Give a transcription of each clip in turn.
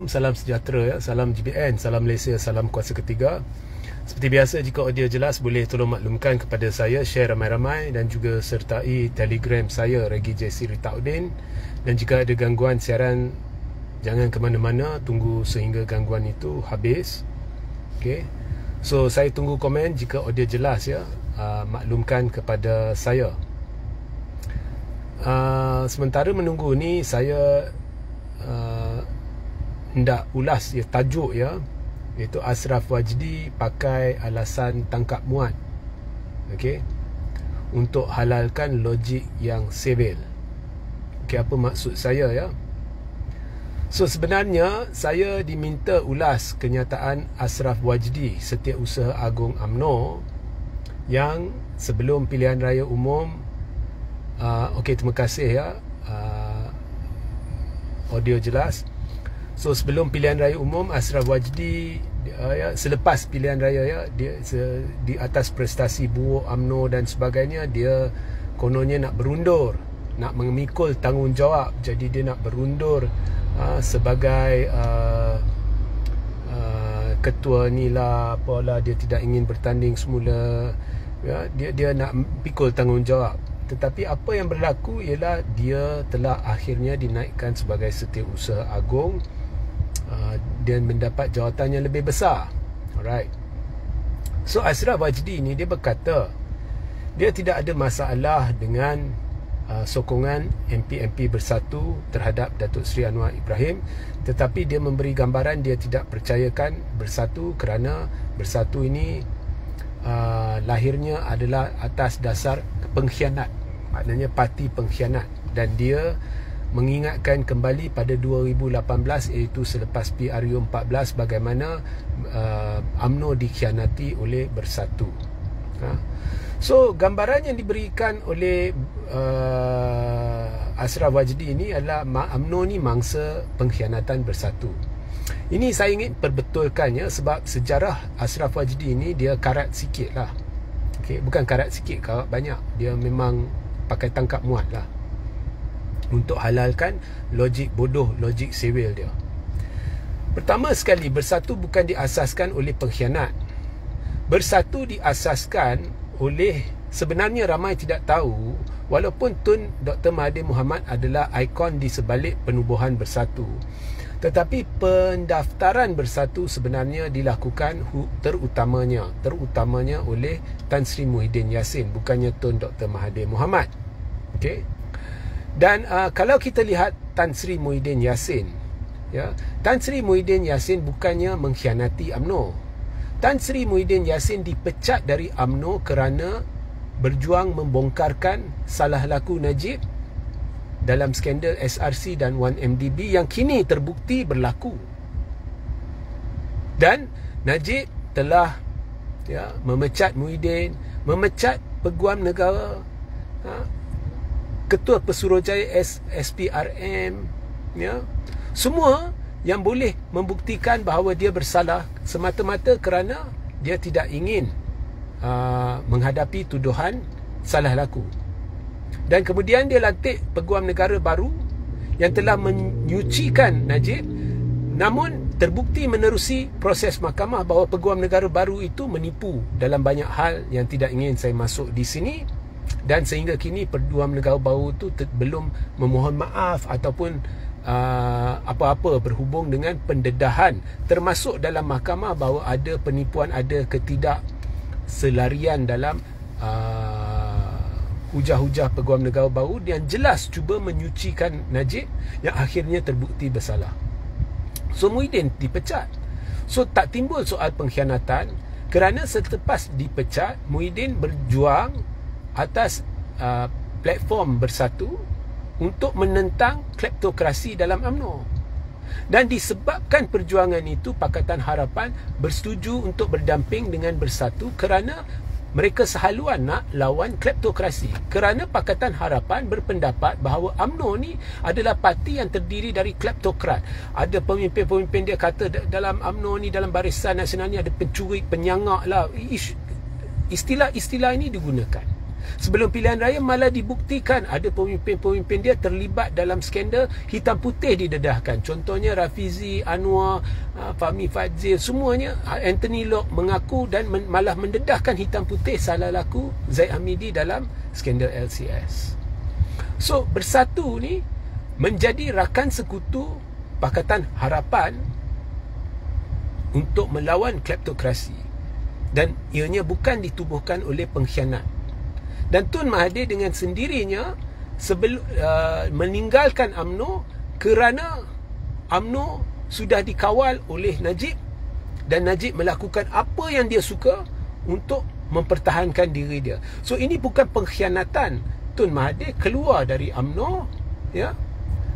Salam sejahtera, salam GBN, salam Malaysia, salam kuasa ketiga. Seperti biasa, jika audio jelas boleh tolong maklumkan kepada saya, share ramai-ramai dan juga sertai Telegram saya Regi JC Ritaudin. Dan jika ada gangguan siaran, jangan ke mana-mana, tunggu sehingga gangguan itu habis. Okay. So saya tunggu komen jika audio jelas ya. Maklumkan kepada saya. Sementara menunggu ni saya hendak ulas ya, tajuk ya, iaitu Ashraf Wajdi pakai alasan tangkap muat, okey, untuk halalkan logik yang sivil. Okey, apa maksud saya ya? So sebenarnya saya diminta ulas kenyataan Ashraf Wajdi, Setiausaha Agung UMNO, yang sebelum pilihan raya umum. Okey, terima kasih ya. Audio jelas. So sebelum pilihan raya umum, Ashraf Wajdi selepas pilihan raya ya, dia di atas prestasi buruk UMNO dan sebagainya, dia kononnya nak berundur, nak memikul tanggungjawab. Jadi dia nak berundur sebagai ketua ni lah, apalah, dia tidak ingin bertanding semula ya, dia nak pikul tanggungjawab. Tetapi apa yang berlaku ialah dia telah akhirnya dinaikkan sebagai Setiausaha Agung dan mendapat jawatan yang lebih besar. Alright. So Ashraf Wajdi ni dia berkata dia tidak ada masalah dengan sokongan MP-MP bersatu terhadap Datuk Seri Anwar Ibrahim, tetapi dia memberi gambaran dia tidak percayakan bersatu kerana bersatu ini lahirnya adalah atas dasar pengkhianat, maknanya parti pengkhianat, dan dia mengingatkan kembali pada 2018, iaitu selepas PRU 14, bagaimana UMNO dikhianati oleh Bersatu. So gambaran yang diberikan oleh Ashraf Wajdi ini adalah UMNO ni mangsa pengkhianatan Bersatu. Ini saya ingin perbetulkan ya, sebab sejarah Ashraf Wajdi ini dia karat sikit lah. Okay, bukan karat sikit, karat banyak. Dia memang pakai tangkap muat lah untuk halalkan logik bodoh, logik sivil dia. Pertama sekali, Bersatu bukan diasaskan oleh pengkhianat. Bersatu diasaskan oleh, sebenarnya ramai tidak tahu, walaupun Tun Dr. Mahathir Mohamad adalah ikon di sebalik penubuhan Bersatu, tetapi pendaftaran Bersatu sebenarnya dilakukan terutamanya oleh Tan Sri Muhyiddin Yassin, bukannya Tun Dr. Mahathir Mohamad. Okey. Dan kalau kita lihat Tan Sri Muhyiddin Yassin ya, Tan Sri Muhyiddin Yassin bukannya mengkhianati UMNO. Tan Sri Muhyiddin Yassin dipecat dari UMNO kerana berjuang membongkarkan salah laku Najib dalam skandal SRC dan 1MDB yang kini terbukti berlaku. Dan Najib telah ya, memecat Muhyiddin, memecat Peguam Negara, Ketua Pesuruhjaya SPRM ya, semua yang boleh membuktikan bahawa dia bersalah semata-mata kerana dia tidak ingin menghadapi tuduhan salah laku. Dan kemudian dia lantik Peguam Negara baru yang telah menyucikan Najib, namun terbukti menerusi proses mahkamah bahawa Peguam Negara baru itu menipu dalam banyak hal yang tidak ingin saya masuk di sini. Dan sehingga kini Peguam Negara baru itu belum memohon maaf ataupun apa-apa berhubung dengan pendedahan, termasuk dalam mahkamah bahawa ada penipuan, ada ketidakselarian dalam hujah-hujah Peguam Negara baru yang jelas cuba menyucikan Najib yang akhirnya terbukti bersalah. So Muhyiddin dipecat. So tak timbul soal pengkhianatan kerana selepas dipecat, Muhyiddin berjuang atas platform Bersatu untuk menentang kleptokrasi dalam UMNO. Dan disebabkan perjuangan itu, Pakatan Harapan bersetuju untuk berdamping dengan Bersatu kerana mereka sehaluan nak lawan kleptokrasi. Kerana Pakatan Harapan berpendapat bahawa UMNO ni adalah parti yang terdiri dari kleptokrat. Ada pemimpin-pemimpin dia kata dalam UMNO ni, dalam Barisan Nasional ni ada pencuri, penyangak lah. Istilah-istilah ini digunakan. Sebelum pilihan raya malah dibuktikan ada pemimpin-pemimpin dia terlibat dalam skandal hitam putih didedahkan. Contohnya Rafizi, Anwar, Fahmi Fadzil, semuanya. Anthony Locke mengaku dan malah mendedahkan hitam putih salah laku Zaid Hamidi dalam skandal LCS. So, Bersatu ni menjadi rakan sekutu Pakatan Harapan untuk melawan kleptokrasi, dan ianya bukan ditubuhkan oleh pengkhianat. Dan Tun Mahathir dengan sendirinya meninggalkan UMNO kerana UMNO sudah dikawal oleh Najib, dan Najib melakukan apa yang dia suka untuk mempertahankan diri dia. So ini bukan pengkhianatan. Tun Mahathir keluar dari UMNO, ya,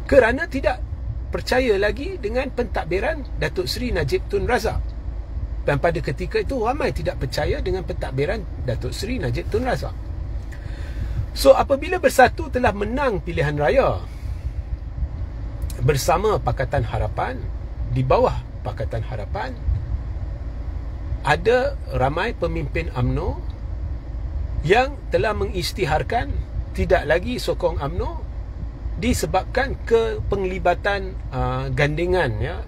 kerana tidak percaya lagi dengan pentadbiran Datuk Seri Najib Tun Razak. Dan pada ketika itu ramai tidak percaya dengan pentadbiran Datuk Seri Najib Tun Razak. So apabila Bersatu telah menang pilihan raya bersama Pakatan Harapan, di bawah Pakatan Harapan, ada ramai pemimpin UMNO yang telah mengisytiharkan tidak lagi sokong UMNO disebabkan kepenglibatan gandengan, ya,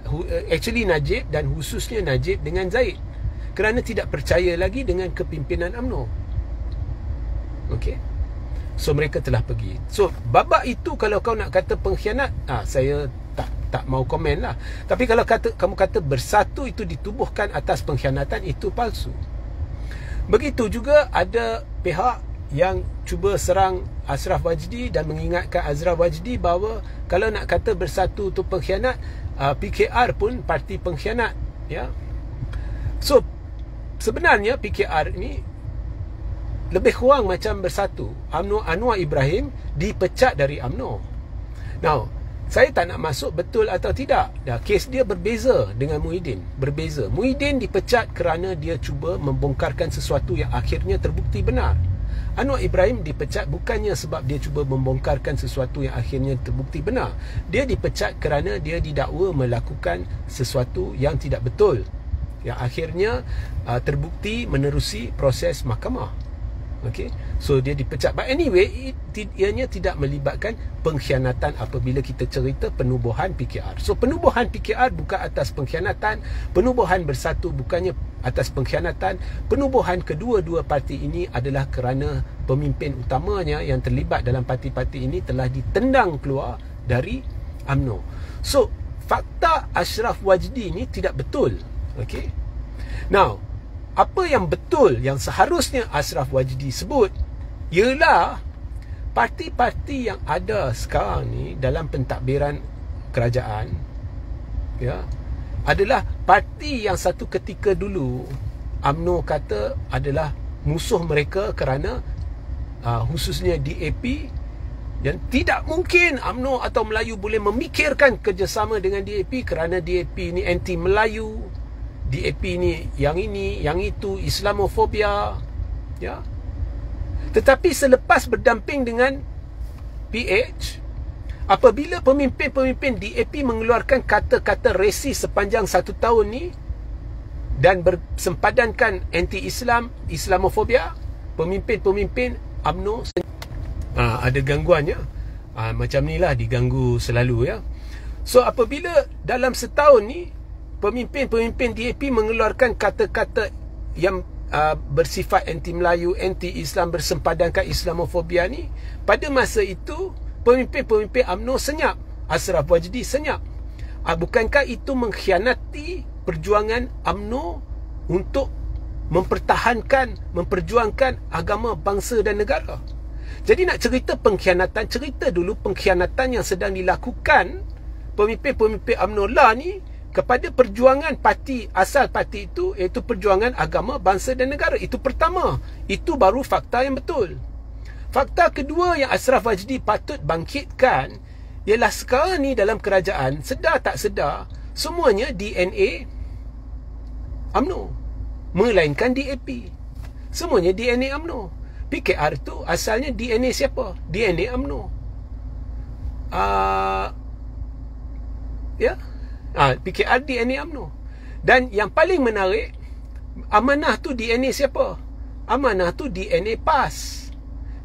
actually Najib, dan khususnya Najib dengan Zaid, kerana tidak percaya lagi dengan kepimpinan UMNO. Okey, so mereka telah pergi. So babak itu kalau kau nak kata pengkhianat, saya tak mau komen lah. Tapi kalau kamu kata Bersatu itu ditubuhkan atas pengkhianatan, itu palsu. Begitu juga ada pihak yang cuba serang Ashraf Wajdi dan mengingatkan Ashraf Wajdi bahawa kalau nak kata Bersatu tu pengkhianat, PKR pun parti pengkhianat, ya. So sebenarnya PKR ni lebih kurang macam Bersatu. Anwar Ibrahim dipecat dari UMNO. Now, saya tak nak masuk betul atau tidak. Kes dia berbeza dengan Muhyiddin. Berbeza. Muhyiddin dipecat kerana dia cuba membongkarkan sesuatu yang akhirnya terbukti benar. Anwar Ibrahim dipecat bukannya sebab dia cuba membongkarkan sesuatu yang akhirnya terbukti benar. Dia dipecat kerana dia didakwa melakukan sesuatu yang tidak betul, yang akhirnya terbukti menerusi proses mahkamah. Okay? So dia dipecat. But anyway, ianya tidak melibatkan pengkhianatan apabila kita cerita penubuhan PKR. So penubuhan PKR bukan atas pengkhianatan, penubuhan Bersatu bukannya atas pengkhianatan. Penubuhan kedua-dua parti ini adalah kerana pemimpin utamanya yang terlibat dalam parti-parti ini telah ditendang keluar dari UMNO. So fakta Ashraf Wajdi ini tidak betul. Okay? Now, apa yang betul yang seharusnya Ashraf Wajdi sebut ialah parti-parti yang ada sekarang ni dalam pentadbiran kerajaan, ya, adalah parti yang satu ketika dulu UMNO kata adalah musuh mereka kerana khususnya DAP, yang tidak mungkin UMNO atau Melayu boleh memikirkan kerjasama dengan DAP kerana DAP ni anti Melayu, DAP ni yang ini, yang itu, Islamofobia, ya. Tetapi selepas berdamping dengan PH, apabila pemimpin-pemimpin DAP mengeluarkan kata-kata resis sepanjang 1 tahun ni dan bersempadankan anti-Islam, Islamofobia, pemimpin-pemimpin UMNO ada gangguannya. Macam ni lah, diganggu selalu, ya. So apabila dalam setahun ni pemimpin-pemimpin DAP mengeluarkan kata-kata yang bersifat anti-Melayu, anti-Islam, bersempadankan Islamofobia ni, pada masa itu pemimpin-pemimpin UMNO senyap. Ashraf Wajdi senyap. Bukankah itu mengkhianati perjuangan UMNO untuk memperjuangkan agama, bangsa dan negara? Jadi nak cerita pengkhianatan, cerita dulu pengkhianatan yang sedang dilakukan pemimpin-pemimpin UMNO lah ni kepada perjuangan parti, asal parti itu, iaitu perjuangan agama, bangsa dan negara. Itu pertama. Itu baru fakta yang betul. Fakta kedua yang Ashraf Wajdi patut bangkitkan ialah sekarang ni dalam kerajaan, sedar tak sedar, semuanya DNA UMNO, melainkan DAP. Semuanya DNA UMNO. PKR tu asalnya DNA siapa? DNA UMNO. Ya. PKR DNA UMNO. Dan yang paling menarik, amanah tu DNA siapa? Amanah tu DNA PAS.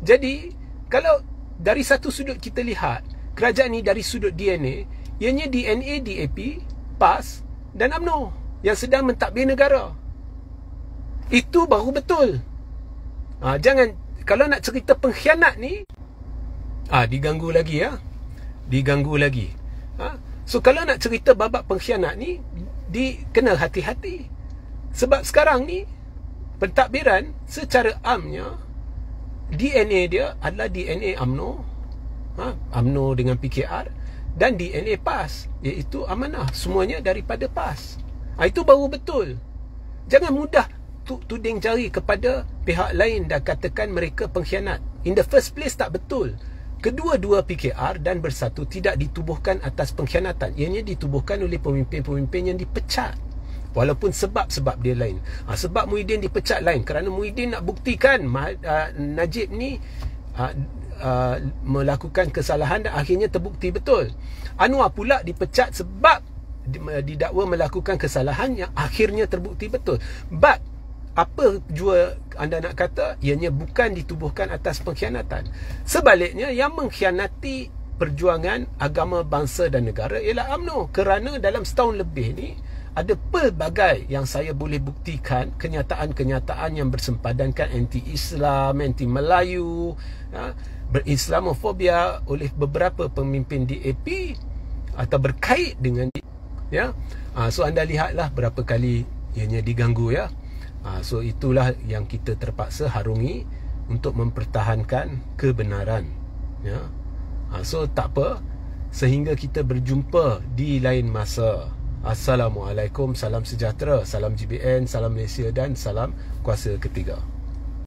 Jadi kalau dari satu sudut kita lihat kerajaan ni dari sudut DNA, ianya DNA DAP, PAS dan UMNO yang sedang mentadbir negara. Itu baru betul. Jangan, kalau nak cerita pengkhianat ni, diganggu lagi ya. Diganggu lagi. So kalau nak cerita babak pengkhianat ni, kena hati-hati. Sebab sekarang ni pentadbiran secara amnya DNA dia adalah DNA UMNO, UMNO dengan PKR, dan DNA PAS, iaitu amanah, semuanya daripada PAS. Itu baru betul. Jangan mudah tuding jari kepada pihak lain dan katakan mereka pengkhianat. In the first place tak betul. Kedua-dua PKR dan Bersatu tidak ditubuhkan atas pengkhianatan. Ianya ditubuhkan oleh pemimpin-pemimpin yang dipecat. Walaupun sebab-sebab dia lain. Sebab Muhyiddin dipecat lain kerana Muhyiddin nak buktikan Najib ni melakukan kesalahan dan akhirnya terbukti betul. Anwar pula dipecat sebab didakwa melakukan kesalahan yang akhirnya terbukti betul. But apa jua anda nak kata, ianya bukan ditubuhkan atas pengkhianatan. Sebaliknya, yang mengkhianati perjuangan agama, bangsa dan negara ialah UMNO. Kerana dalam setahun lebih ni ada pelbagai yang saya boleh buktikan kenyataan-kenyataan yang bersempadankan anti-Islam, anti-Melayu, berislamofobia oleh beberapa pemimpin DAP atau berkait dengan so anda lihatlah berapa kali ianya diganggu ya. So itulah yang kita terpaksa harungi untuk mempertahankan kebenaran ya. So tak apa, sehingga kita berjumpa di lain masa. Assalamualaikum, salam sejahtera, salam GBN, salam Malaysia dan salam kuasa ketiga.